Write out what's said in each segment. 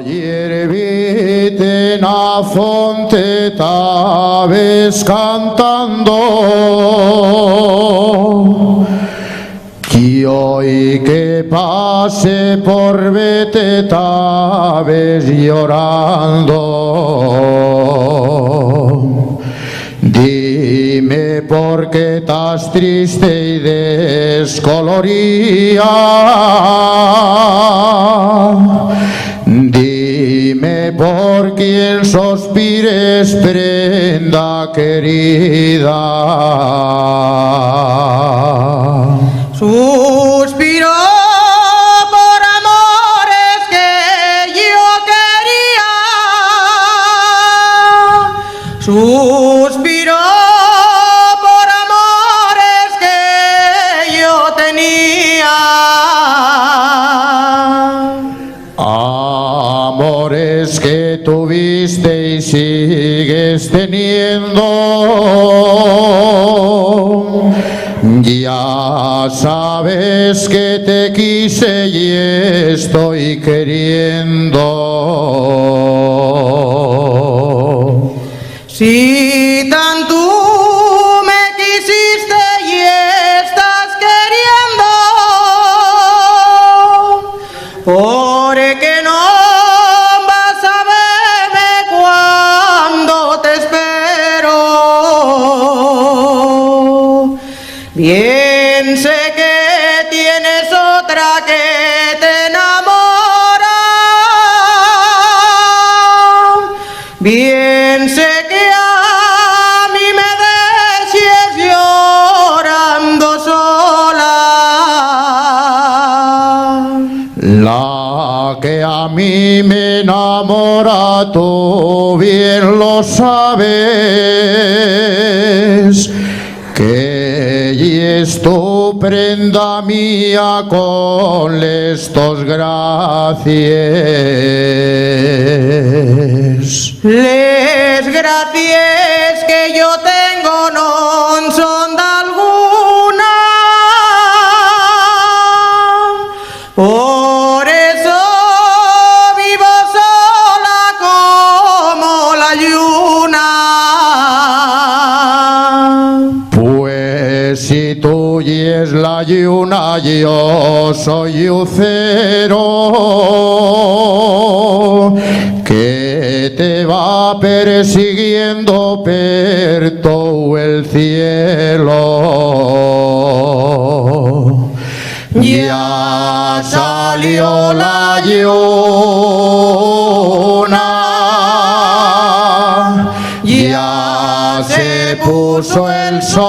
Ayer vite na fonte tabes cantando, que hoy que pase por vete tabes llorando. Dime por qué estás triste y descolorida. Dime por quién sospires, prenda querida. Suspiro por amores que yo quería. Suspiro por amores que yo tenía. Amores que tuviste y sigues teniendo. Ya sabes que te quise y estoy queriendo. Si tanto me quisiste y estás queriendo, ¿por qué no vas a verme cuando te espero? Bien sé que tienes otra que te enamora. Bien sé que a mí me dejes llorando sola. La que a mí me enamora, tú bien lo sabes, que ella es tu prenda mía con estos gracias. Les gracias que yo tengo no son de alguna. Por eso vivo sola como la lluna. Pues si tú y es la lluna, yo soy lucero, que te va persiguiendo per todo el cielo. Ya salió la lluna, ya se puso el sol,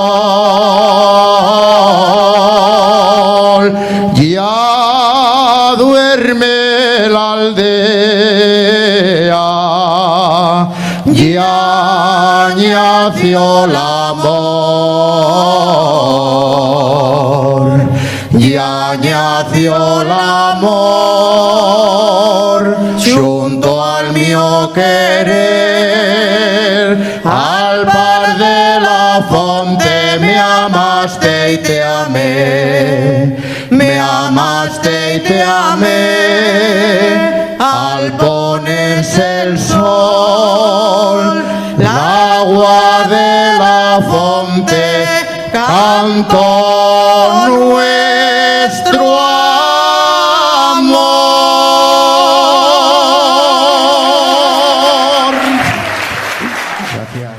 ya duerme la aldea, ya nació el amor, ya nació el amor, junto al mío querer, al par de la fonte me amaste y te amé, me amaste y te amé, al ponerse el sol, el agua de la fonte cantó nuestro amor. Gracias.